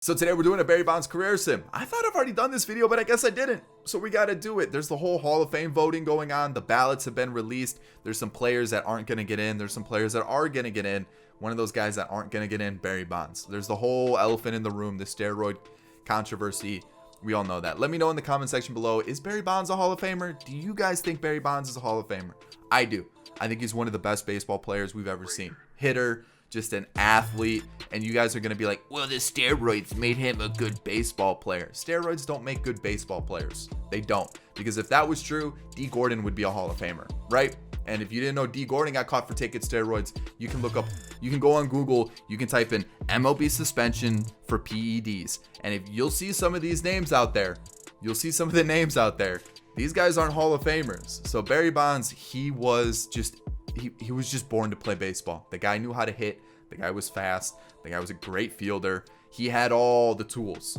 So today we're doing a Barry Bonds career sim. I thought I've already done this video, but I guess I didn't. So we got to do it. There's the whole Hall of Fame voting going on. The ballots have been released. There's some players that aren't going to get in. There's some players that are going to get in. One of those guys that aren't going to get in, Barry Bonds. There's the whole elephant in the room, the steroid controversy. We all know that. Let me know in the comment section below. Is Barry Bonds a Hall of Famer? Do you guys think Barry Bonds is a Hall of Famer? I do. I think he's one of the best baseball players we've ever seen. Hitter, just an athlete. And you guys are going to be like, well, the steroids made him a good baseball player. Steroids don't make good baseball players. They don't. Because if that was true, D. Gordon would be a Hall of Famer, right? And if you didn't know, D. Gordon got caught for taking steroids. You can look up, you can go on Google, you can type in MLB suspension for PEDs. And if you'll see some of these names out there, you'll see some of the names out there. These guys aren't Hall of Famers. So Barry Bonds, he was just born to play baseball. The guy knew how to hit. The guy was fast. The guy was a great fielder. He had all the tools.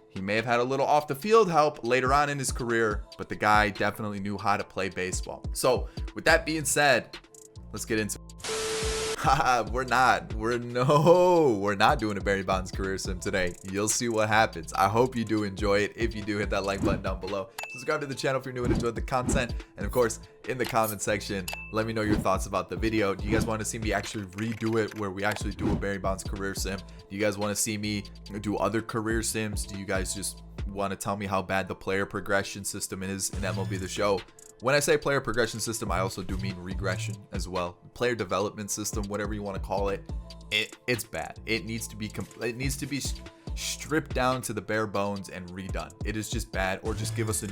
He may have had a little off the field help later on in his career, but the guy definitely knew how to play baseball. So with that being said, let's get into it. We're not doing a Barry Bonds career sim today. You'll see what happens. I hope you do enjoy it. If you do, hit that like button down below. Subscribe to the channel if you're new and enjoyed the content. And of course, in the comment section, let me know your thoughts about the video. Do you guys want to see me actually redo it where we actually do a Barry Bonds career sim? Do you guys want to see me do other career sims? Do you guys just want to tell me how bad the player progression system is in MLB the Show? When I say player progression system, I also do mean regression as well. Player development system, whatever you want to call it. It's bad. It needs to be stripped down to the bare bones and redone. It is just bad, or just give us a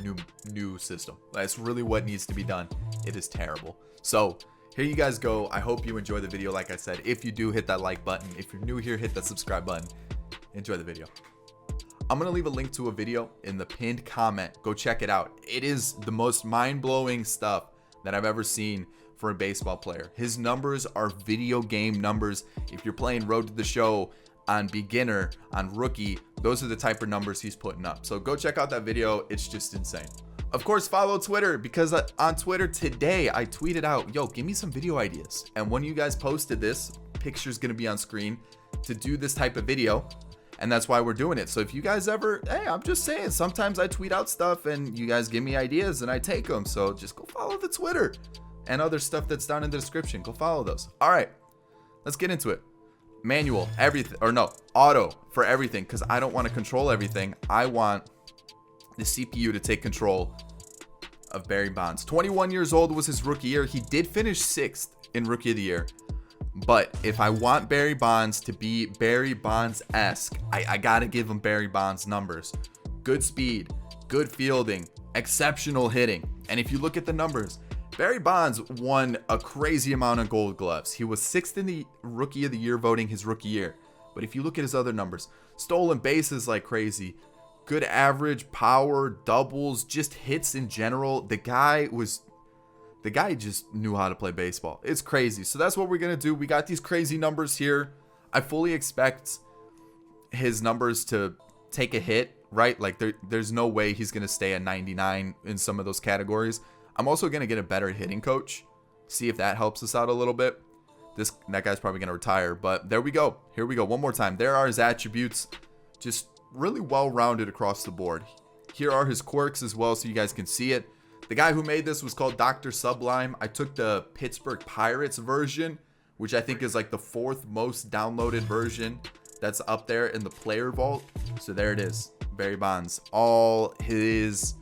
new system. That's really what needs to be done. It is terrible. So here you guys go. I hope you enjoy the video. Like I said, if you do, hit that like button. If you're new here, hit that subscribe button. Enjoy the video. I'm going to leave a link to a video in the pinned comment. Go check it out. It is the most mind-blowing stuff that I've ever seen for a baseball player. His numbers are video game numbers. If you're playing Road to the Show on beginner, on rookie, those are the type of numbers he's putting up. So go check out that video. It's just insane. Of course, follow Twitter, because on Twitter today, I tweeted out, yo, give me some video ideas. And when you guys posted this, picture's going to be on screen to do this type of video. And that's why we're doing it. So if you guys ever, hey, I'm just saying, sometimes I tweet out stuff and you guys give me ideas and I take them. So just go follow the Twitter and other stuff that's down in the description. Go follow those. All right, let's get into it. Manual, everything, or no, auto for everything, because I don't want to control everything. I want the CPU to take control of Barry Bonds. 21 years old was his rookie year. He did finish 6th in Rookie of the Year. But if I want Barry Bonds to be Barry Bonds-esque, I got to give him Barry Bonds numbers. Good speed, good fielding, exceptional hitting. And if you look at the numbers, Barry Bonds won a crazy amount of Gold Gloves. He was 6th in the Rookie of the Year voting his rookie year. But if you look at his other numbers, stolen bases like crazy, good average, power, doubles, just hits in general. The guy just knew how to play baseball. It's crazy. So that's what we're going to do. We got these crazy numbers here. I fully expect his numbers to take a hit, right? Like there's no way he's going to stay at 99 in some of those categories. I'm also going to get a better hitting coach. See if that helps us out a little bit. That guy's probably going to retire, but there we go. Here we go. One more time. There are his attributes. Just really well-rounded across the board. Here are his quirks as well, so you guys can see it. The guy who made this was called Dr. Sublime. I took the Pittsburgh Pirates version, which I think is like the 4th most downloaded version that's up there in the player vault. So there it is. Barry Bonds. All his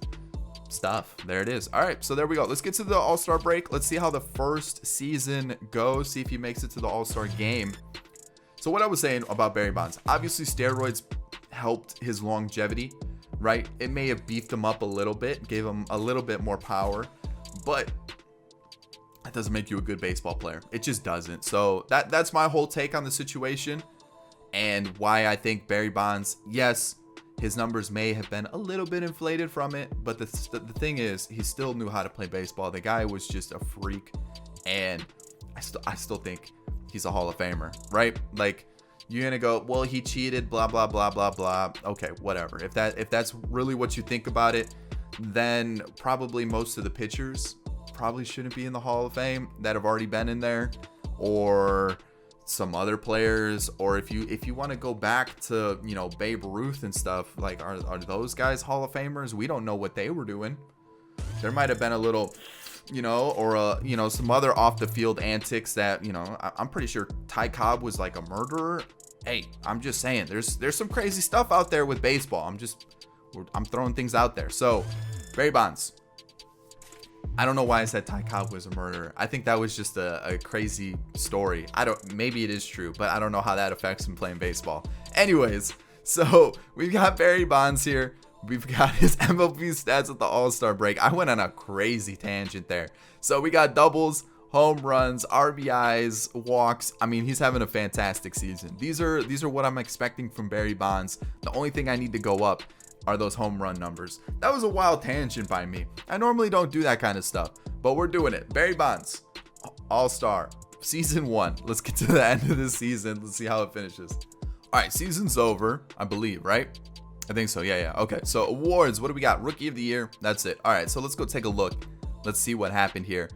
stuff. There it is. All right, so there we go. Let's get to the All-Star break. Let's see how the first season goes. See if he makes it to the All-Star game. So what I was saying about Barry Bonds. Obviously, steroids helped his longevity. Right? It may have beefed him up a little bit, gave him a little bit more power, but that doesn't make you a good baseball player. It just doesn't. So that's my whole take on the situation and why I think Barry Bonds, yes, his numbers may have been a little bit inflated from it, but the thing is, he still knew how to play baseball. The guy was just a freak, and I still think he's a Hall of Famer, right? Like, you're gonna go, well, he cheated, blah blah blah blah blah. Okay, whatever. If that's really what you think about it, then probably most of the pitchers probably shouldn't be in the Hall of Fame that have already been in there, or some other players, or if you want to go back to, you know, Babe Ruth and stuff, like are those guys Hall of Famers? We don't know what they were doing. There might have been a little, you know, or you know, some other off the field antics that, you know, I'm pretty sure Ty Cobb was like a murderer. Hey, I'm just saying, there's some crazy stuff out there with baseball. I'm throwing things out there. So Barry Bonds, I don't know why I said Ty Cobb was a murderer. I think that was just a crazy story. Maybe it is true, but I don't know how that affects him playing baseball. Anyways, so we've got Barry Bonds here. We've got his MLB stats at the All-Star break. I went on a crazy tangent there. So we got doubles, home runs, RBIs, walks. I mean, he's having a fantastic season. These are what I'm expecting from Barry Bonds. The only thing I need to go up are those home run numbers. That was a wild tangent by me. I normally don't do that kind of stuff, but we're doing it. Barry Bonds, All-Star, season 1. Let's get to the end of the season. Let's see how it finishes. All right, season's over, I believe, right? I think so. Yeah. Okay, so awards, what do we got? Rookie of the year. That's it. All right, so let's go take a look. Let's see what happened here.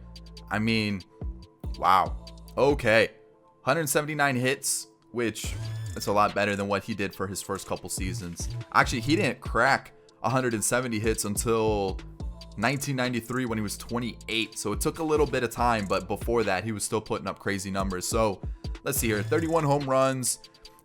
I mean, wow. Okay, 179 hits, which it's a lot better than what he did for his first couple seasons. Actually, he didn't crack 170 hits until 1993 when he was 28. So it took a little bit of time, but before that, he was still putting up crazy numbers. So let's see here. 31 home runs,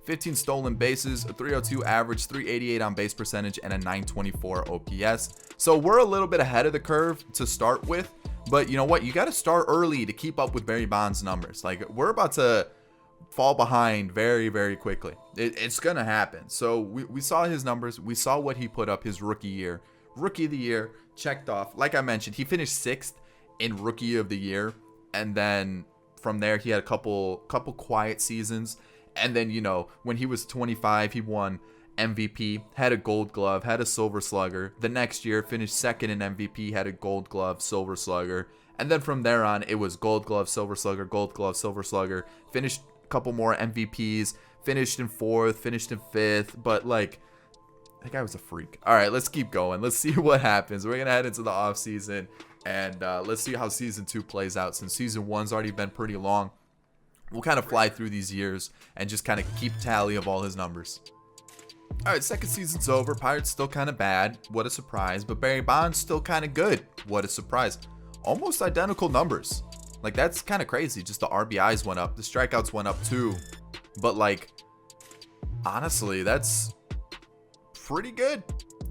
15 stolen bases, a 302 average, 388 on base percentage, and a 924 OPS. So we're a little bit ahead of the curve to start with, but you know what? You got to start early to keep up with Barry Bonds' numbers. Like, we're about to fall behind very, very quickly. It's gonna happen. So we saw his numbers. We saw what he put up his rookie year. Rookie of the year checked off. Like I mentioned, he finished 6th in rookie of the year, and then from there he had a couple quiet seasons. And then, you know, when he was 25, he won MVP, had a Gold Glove, had a Silver Slugger. The next year finished 2nd in MVP, had a Gold Glove, Silver Slugger. And then from there on, it was Gold Glove, Silver Slugger, Gold Glove, Silver Slugger. Finished couple more MVPs, finished in 4th, finished in 5th, but like, that guy was a freak. All right, let's keep going. Let's see what happens. We're gonna head into the off season, and let's see how season 2 plays out. Since season 1's already been pretty long, we'll kind of fly through these years and just kind of keep tally of all his numbers. All right, second season's over. Pirates still kind of bad. What a surprise. But Barry Bonds still kind of good. What a surprise. Almost identical numbers. Like, that's kind of crazy. Just the RBIs went up. The strikeouts went up too. But, like, honestly, that's pretty good.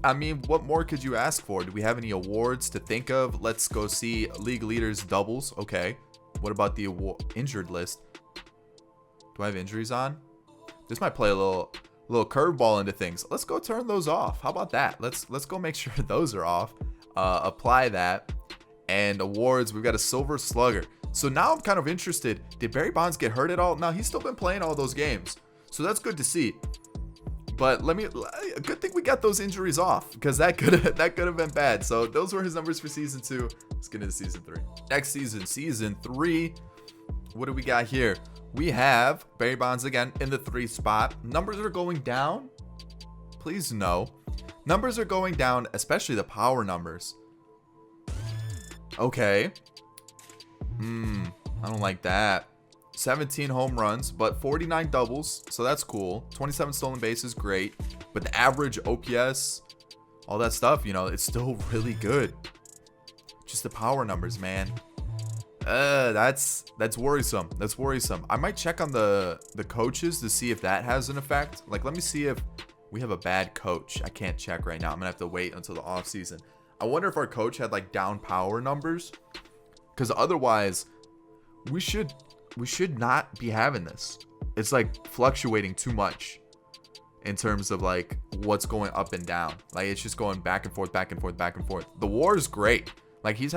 I mean, what more could you ask for? Do we have any awards to think of? Let's go see league leaders doubles. Okay. What about the injured list? Do I have injuries on? This might play a little curveball into things. Let's go turn those off. How about that? Let's go make sure those are off. Apply that. And awards, we've got a Silver Slugger. So now I'm kind of interested. Did Barry Bonds get hurt at all? No, he's still been playing all those games. So that's good to see. But a good thing we got those injuries off, because that could have been bad. So those were his numbers for season 2. Let's get into season 3. Next season 3. What do we got here? We have Barry Bonds again in the 3 spot. Numbers are going down. Please no. Numbers are going down, especially the power numbers. Okay. I don't like that. 17 home runs, but 49 doubles, so that's cool. 27 stolen bases, great. But the average OPS, all that stuff, you know, it's still really good. Just the power numbers, man. That's worrisome. That's worrisome. I might check on the coaches to see if that has an effect. Like, let me see if we have a bad coach. I can't check right now. I'm gonna have to wait until the off season. I wonder if our coach had like down power numbers, because otherwise we should not be having this. It's like fluctuating too much in terms of like what's going up and down. Like, it's just going back and forth, back and forth, back and forth. The WAR is great. Like, he's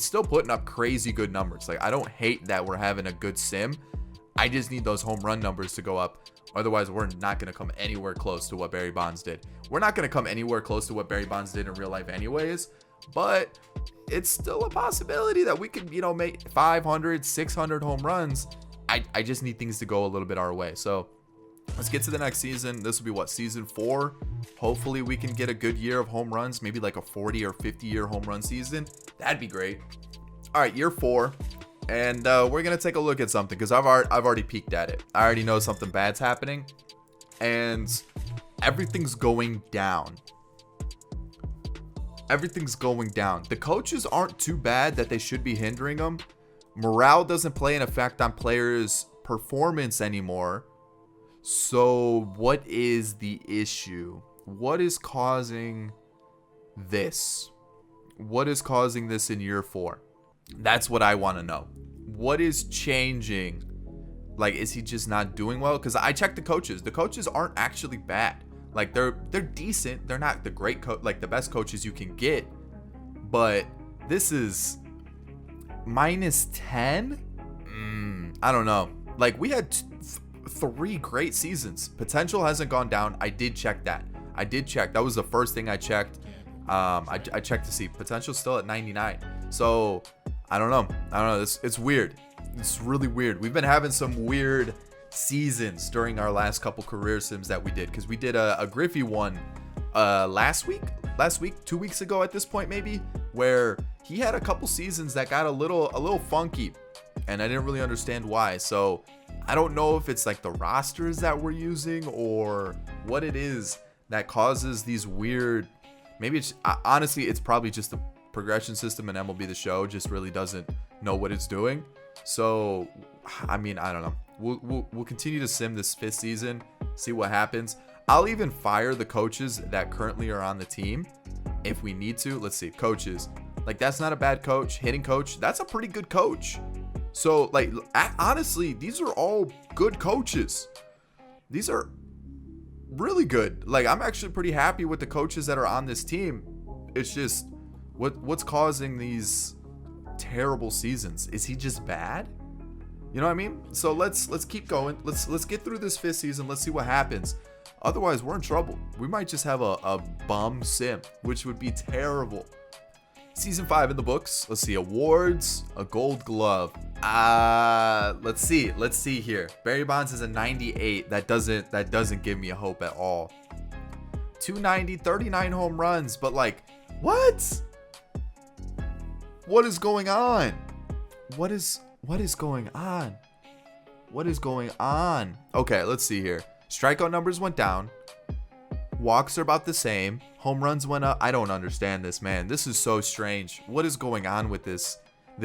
still putting up crazy good numbers. Like, I don't hate that we're having a good sim. I just need those home run numbers to go up. Otherwise, we're not going to come anywhere close to what Barry Bonds did. We're not going to come anywhere close to what Barry Bonds did in real life anyways. But it's still a possibility that we could, you know, make 500, 600 home runs. I just need things to go a little bit our way. So let's get to the next season. This will be what, season 4? Hopefully we can get a good year of home runs, maybe like a 40 or 50 year home run season. That'd be great. All right, year 4. And we're going to take a look at something because I've already peeked at it. I already know something bad's happening. And everything's going down. Everything's going down. The coaches aren't too bad that they should be hindering them. Morale doesn't play an effect on players' performance anymore. So what is the issue? What is causing this? What is causing this in year 4? That's what I want to know. What is changing? Like, is he just not doing well? Because I checked the coaches. The coaches aren't actually bad. Like, they're decent. They're not the great like the best coaches you can get. But this is -10. I don't know. Like, we had 3 great seasons. Potential hasn't gone down. I did check that. That was the first thing I checked. I checked to see potential still at 99. So I don't know. It's weird. It's really weird. We've been having some weird seasons during our last couple career sims that we did, because we did a Griffey one last week, 2 weeks ago at this point maybe, where he had a couple seasons that got a little funky, and I didn't really understand why. So I don't know if it's like the rosters that we're using or what it is that causes these weird. Maybe it's honestly it's probably just the progression system, and MLB the Show just really doesn't know what it's doing. So I mean, I don't know. We'll continue to sim this 5th season, see what happens. I'll even fire the coaches that currently are on the team if we need to. Let's see, coaches. Like, that's not a bad coach. Hitting coach, that's a pretty good coach. So, like, honestly, these are all good coaches. These are really good. Like, I'm actually pretty happy with the coaches that are on this team. It's just what's causing these terrible seasons. Is he just bad? You know what I mean? So let's keep going. Let's get through this 5th season. Let's see what happens. Otherwise, we're in trouble. We might just have a bum sim, which would be terrible. Season 5 in the books. Let's see, awards, a gold glove. Let's see here. Barry Bonds is a 98. That doesn't give me a hope at all. 290, 39 home runs, but like, what? What is going on? What is going on? What is going on? Okay, let's see here. Strikeout numbers went down. Walks are about the same. Home runs went up. I don't understand this, man. This is so strange. What is going on with this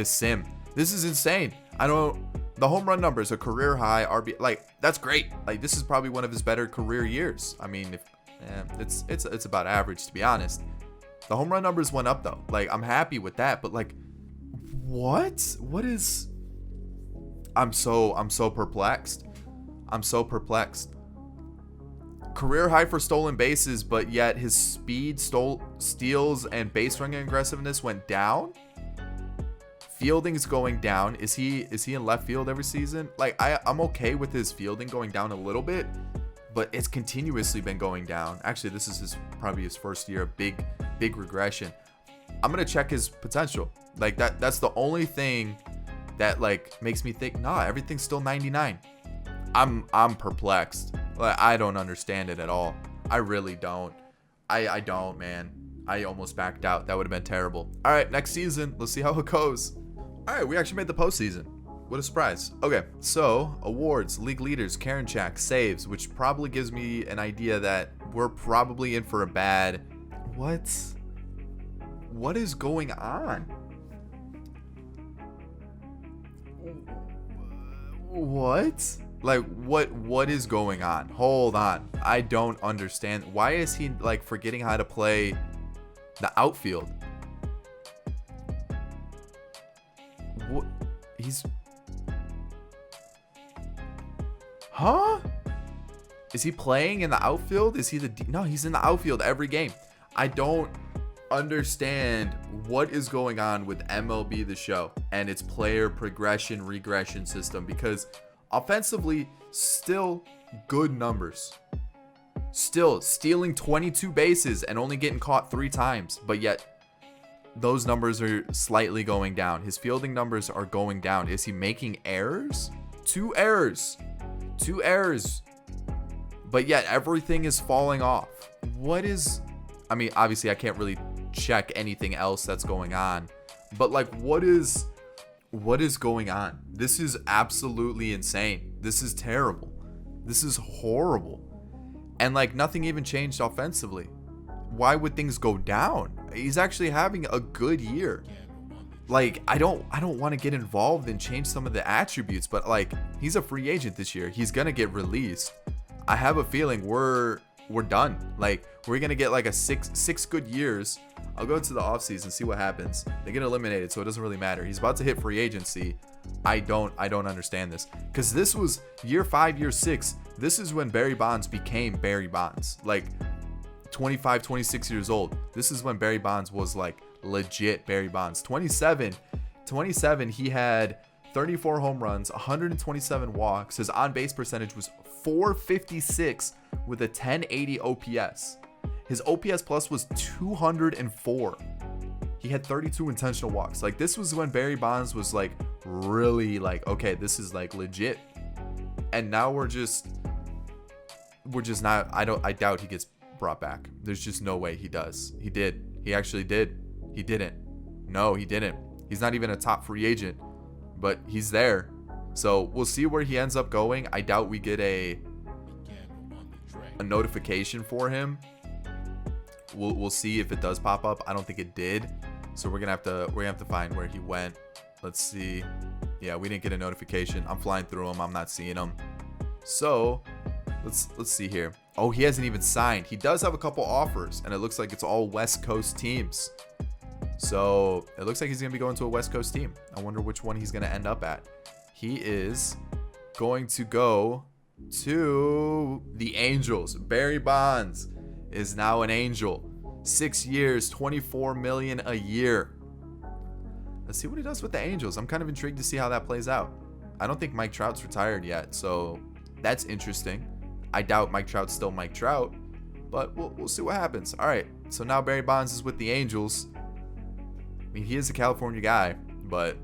sim? This is insane. The home run numbers, a career high RB, like, that's great. Like, this is probably one of his better career years. I mean, it's about average, to be honest. The home run numbers went up though. Like, I'm happy with that, but like, what is? I'm so perplexed. I'm so perplexed. Career high for stolen bases, but yet his speed, steals, and base running aggressiveness went down. Fielding is going down. Is he in left field every season? Like, I'm okay with his fielding going down a little bit, but it's continuously been going down. Actually, this is probably his first year of big regression. I'm gonna check his potential. Like, that's the only thing that like makes me think, nah, everything's still 99. I'm perplexed. Like, I don't understand it at all. I really don't. I don't, man. I almost backed out. That would have been terrible. All right, next season, let's see how it goes. All right, we actually made the postseason. What a surprise. Okay, so awards, league leaders, Karinchak, saves, which probably gives me an idea that we're probably in for a bad. What is going on? What? Like, what is going on? Hold on. I don't understand. Why is he like forgetting how to play the outfield? What? Huh? Is he playing in the outfield? Is he no, he's in the outfield every game. I don't understand what is going on with MLB the Show and its player progression regression system, because offensively, still good numbers. Still stealing 22 bases and only getting caught 3 times, but yet those numbers are slightly going down. His fielding numbers are going down. Is he making errors? 2 errors. But yet everything is falling off. What is... I mean, obviously I can't really check anything else that's going on, but like, what is What is going on? This is absolutely insane. This is terrible. This is horrible. And like nothing even changed offensively. Why would things go down? He's actually having a good year. Like I don't want to get involved and change some of the attributes, but like he's a free agent this year. He's gonna get released. I have a feeling we're done. Like we're gonna get like a six good years. I'll go into the offseason, see what happens. They get eliminated, so it doesn't really matter. He's about to hit free agency. I don't understand this, because this was year 5, year 6. This is when Barry Bonds became Barry Bonds. Like 25, 26 years old. This is when Barry Bonds was like legit Barry Bonds. 27, he had 34 home runs, 127 walks. His on-base percentage was 456 with a 1080 OPS. His OPS plus was 204. He had 32 intentional walks. Like this was when Barry Bonds was like really like, okay, this is like legit. And now we're just not. I doubt he gets brought back. There's just no way he does. He did. He actually did. He didn't. No, he didn't. He's not even a top free agent, but he's there. So we'll see where he ends up going. I doubt we get a notification for him. We'll see if it does pop up. I don't think it did. So we're gonna have to find where he went. Let's see. Yeah, we didn't get a notification. I'm flying through him. I'm not seeing him. So let's see here. Oh, he hasn't even signed. He does have a couple offers, and it looks like it's all West Coast teams. So it looks like he's gonna be going to a West Coast team. I wonder which one he's gonna end up at. He is going to go to the Angels. Barry Bonds is now an Angel. 6 years, $24 million a year. Let's see what he does with the Angels. I'm kind of intrigued to see how that plays out. I don't think Mike Trout's retired yet, so that's interesting. I doubt Mike Trout's still Mike Trout, but we'll see what happens. All right, so now Barry Bonds is with the Angels. I mean, he is a California guy, but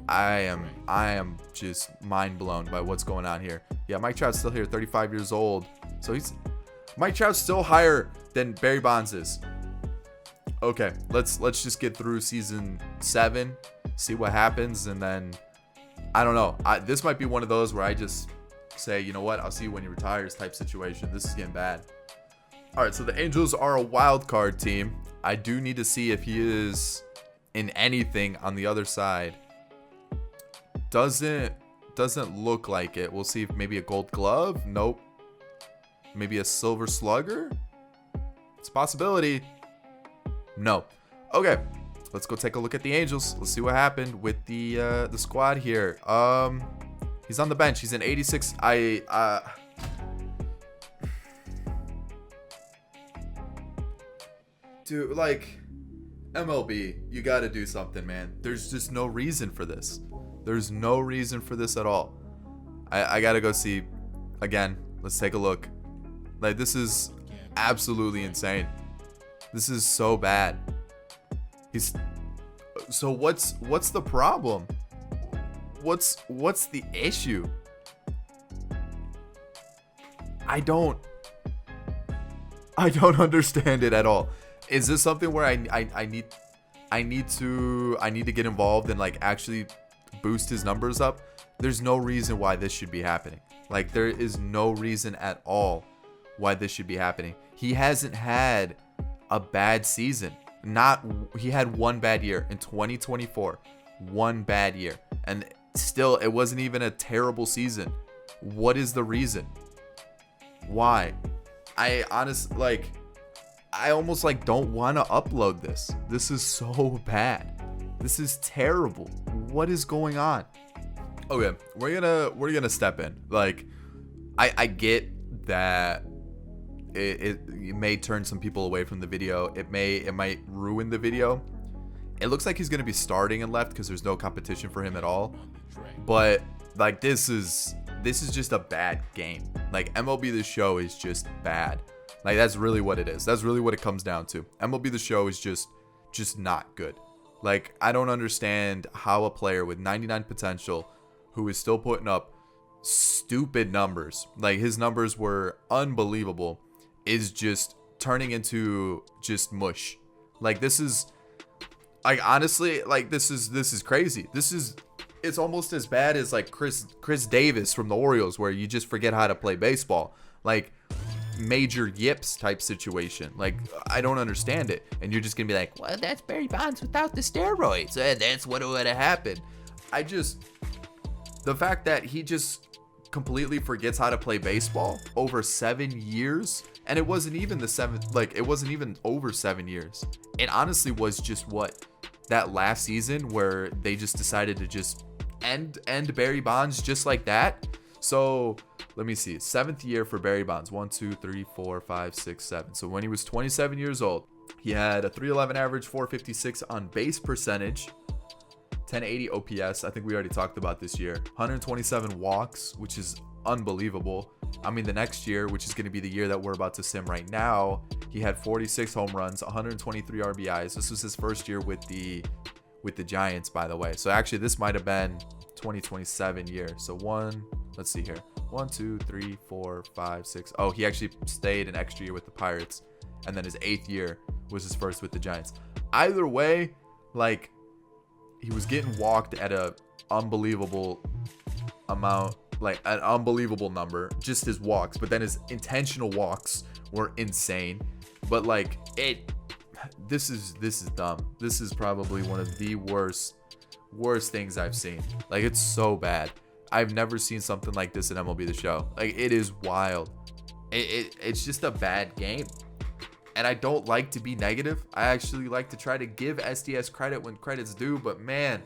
I am just mind blown by what's going on here. Yeah, Mike Trout's still here, 35 years old. So Mike Trout's still higher than Barry Bonds is. Okay, let's just get through season 7, see what happens, and then I don't know. This might be one of those where I just say, you know what, I'll see you when he retires type situation. This is getting bad. All right, so the Angels are a wild card team. I do need to see if he is in anything on the other side. Doesn't look like it. We'll see if maybe a Gold Glove. Nope. Maybe a Silver Slugger. It's a possibility. No. Okay, let's go take a look at the Angels. Let's see what happened with the squad here. He's on the bench. He's an 86. Dude, like, MLB, you got to do something, man. There's just no reason for this. There's no reason for this at all. I got to go see. Again, let's take a look. Like, this is absolutely insane. This is so bad. So what's the problem? What's the issue? I don't understand it at all. Is this something where I need to get involved and like actually boost his numbers up? There's no reason why this should be happening. Like, there is no reason at all why this should be happening. He hasn't had a bad season. He had one bad year in 2024. One bad year. And still, it wasn't even a terrible season. What is the reason? Why? I honestly, like, I almost like don't want to upload this. This is so bad. This is terrible. What is going on? Okay, we're gonna step in. Like, I get that it may turn some people away from the video. It might ruin the video. It looks like he's gonna be starting in left because there's no competition for him at all. But like, this is just a bad game. Like, MLB the Show is just bad. Like, that's really what it is. That's really what it comes down to. MLB the Show is just not good. Like, I don't understand how a player with 99 potential who is still putting up stupid numbers, like his numbers were unbelievable, is just turning into just mush. Like, this is Like, honestly, like, this is crazy. It's almost as bad as like Chris Davis from the Orioles, where you just forget how to play baseball. Like, major yips type situation. Like, I don't understand it. And you're just gonna be like, well, that's Barry Bonds without the steroids. That's what would have happened. The fact that he just completely forgets how to play baseball over 7 years, and it wasn't even it wasn't even over 7 years. It honestly was just that last season where they just decided to just end Barry Bonds just like that. So let me see, 7th year for Barry Bonds, 1, 2, 3, 4, 5, 6, 7. So when he was 27 years old, he had a 311 average, 456 on base percentage, 1080 OPS. I think we already talked about this year. 127 walks, which is unbelievable. I mean, the next year, which is going to be the year that we're about to sim right now, he had 46 home runs, 123 RBIs. This was his first year with the Giants, by the way. So actually, this might have been 2027 year. So let's see here. 1, 2, 3, 4, 5, 6. Oh, he actually stayed an extra year with the Pirates. And then his 8th year was his first with the Giants. Either way, like, he was getting walked at a unbelievable amount, like an unbelievable number, just his walks. But then his intentional walks were insane. But like, this is dumb. This is probably one of the worst things I've seen. Like, it's so bad. I've never seen something like this in MLB The Show. Like, it is wild. It's just a bad game. And I don't like to be negative. I actually like to try to give SDS credit when credit's due. But man,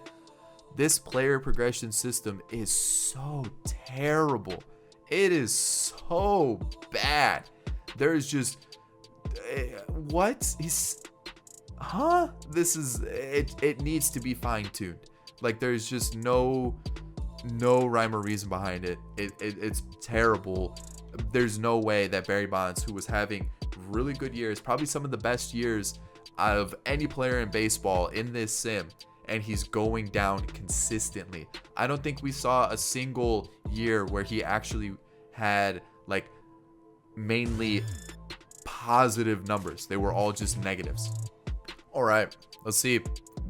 this player progression system is so terrible. It is so bad. There's just, what? This is, it needs to be fine-tuned. Like, there's just no rhyme or reason behind it. It's terrible. There's no way that Barry Bonds, who was having really good years, probably some of the best years out of any player in baseball in this sim, and he's going down consistently. I don't think we saw a single year where he actually had like mainly positive numbers. They were all just negatives. All right, let's see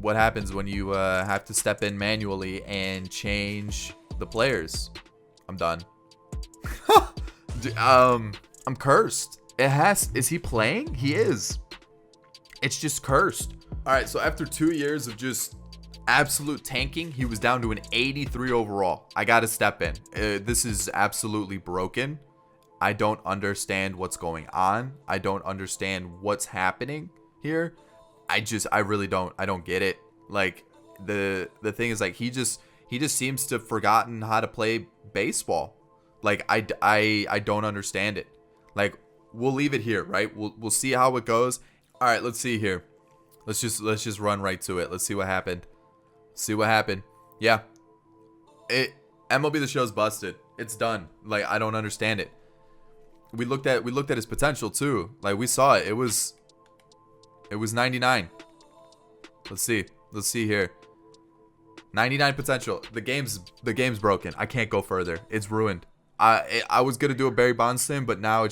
what happens when you have to step in manually and change the players. I'm done. I'm cursed. Is he playing? He is. It's just cursed. All right, so after 2 years of just absolute tanking, he was down to an 83 overall. I gotta step in. This is absolutely broken. I don't understand what's going on. I don't understand what's happening here. I really don't. I don't get it. Like, the thing is, like, he just seems to have forgotten how to play baseball. Like, I don't understand it. Like, we'll leave it here, right? We'll see how it goes. All right, let's see here. Let's just run right to it. Let's see what happened. Yeah. MLB The Show's busted. It's done. Like, I don't understand it. We looked at his potential too. Like, we saw it. It was 99. Let's see here. 99 potential. The game's broken. I can't go further. It's ruined. I was gonna do a Barry Bonds thing, but now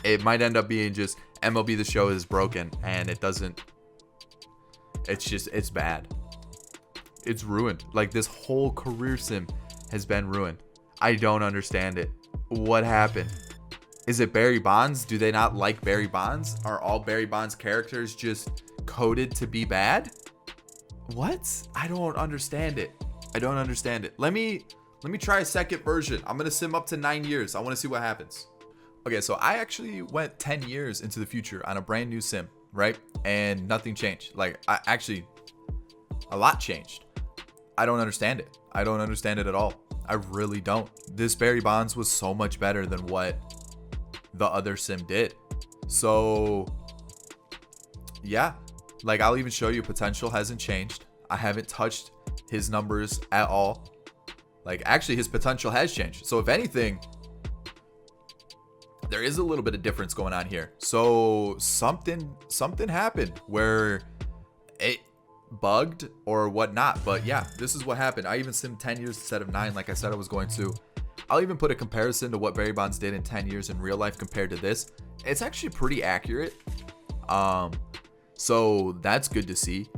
it might end up being just MLB The Show is broken, and it doesn't. It's bad. It's ruined. Like, this whole career sim has been ruined. I don't understand it. What happened? Is it Barry Bonds? Do they not like Barry Bonds? Are all Barry Bonds characters just coded to be bad? What? I don't understand it. Let me try a second version. I'm gonna sim up to 9 years. I want to see what happens. Okay, so I actually went 10 years into the future on a brand new sim, right? And nothing changed. Like, a lot changed. I don't understand it. I don't understand it at all. I really don't. This Barry Bonds was so much better than what the other sim did. So yeah, like, I'll even show you potential hasn't changed. I haven't touched his numbers at all. Like, actually, his potential has changed. So if anything, there is a little bit of difference going on here. So something happened where it bugged or whatnot. But yeah, this is what happened. I even simmed 10 years instead of 9, like I said I was going to. I'll even put a comparison to what Barry Bonds did in 10 years in real life compared to this. It's actually pretty accurate. So that's good to see.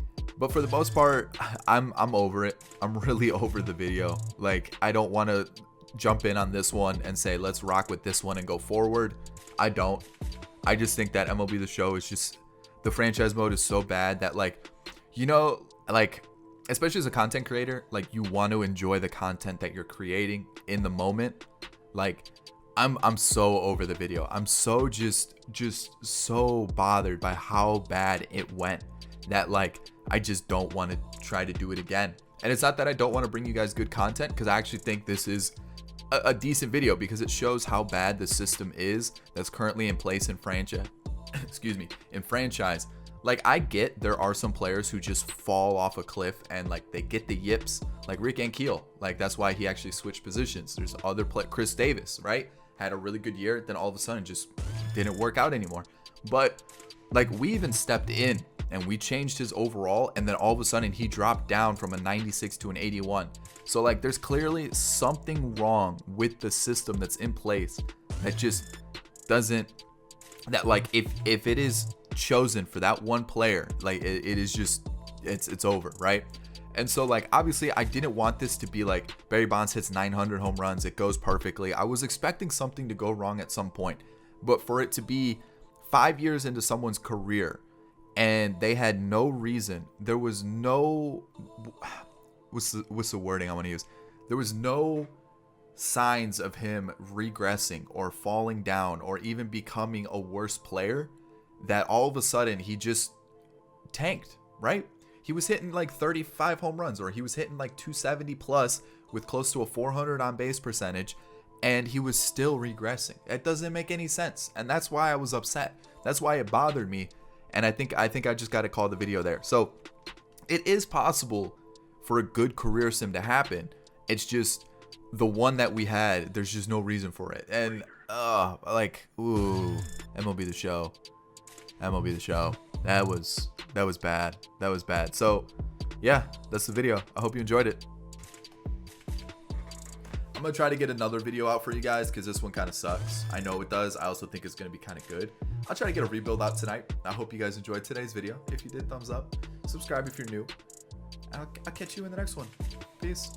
But for the most part, I'm over it. I'm really over the video. Like, I don't want to jump in on this one and say let's rock with this one and go forward. I don't. I just think that MLB the Show is just, the franchise mode is so bad that, like, you know, like, especially as a content creator, like, you want to enjoy the content that you're creating in the moment. Like, I'm so over the video. I'm so just so bothered by how bad it went that, like, I just don't want to try to do it again. And it's not that I don't want to bring you guys good content, because I actually think this is a decent video, because it shows how bad the system is that's currently in place in franchise. Excuse me, in franchise. Like, I get there are some players who just fall off a cliff and, like, they get the yips, like Rick Ankiel. Like, that's why he actually switched positions. There's other Chris Davis, right? Had a really good year, then all of a sudden just didn't work out anymore. But, like, we even stepped in and we changed his overall, and then all of a sudden he dropped down from a 96 to an 81. So, like, there's clearly something wrong with the system that's in place that just doesn't, that, like, if it is chosen for that one player, like, it is just, it's over, right? And so, like, obviously I didn't want this to be like Barry Bonds hits 900 home runs, it goes perfectly. I was expecting something to go wrong at some point, but for it to be 5 years into someone's career and they had no reason, there was no, what's the wording I want to use? There was no signs of him regressing or falling down or even becoming a worse player, that all of a sudden he just tanked, right? He was hitting like 35 home runs, or he was hitting like 270 plus with close to a 400 on base percentage, and he was still regressing. It doesn't make any sense, and that's why I was upset. That's why it bothered me, and I think I just got to call the video there. So it is possible for a good career sim to happen. It's just the one that we had, there's just no reason for it. And like, ooh, MLB the Show. MLB the Show. That was bad. That was bad. So yeah, that's the video. I hope you enjoyed it. I'm gonna try to get another video out for you guys, because this one kind of sucks. I know it does. I also think it's gonna be kind of good. I'll try to get a rebuild out tonight. I hope you guys enjoyed today's video. If you did, thumbs up. Subscribe if you're new. I'll catch you in the next one. Peace.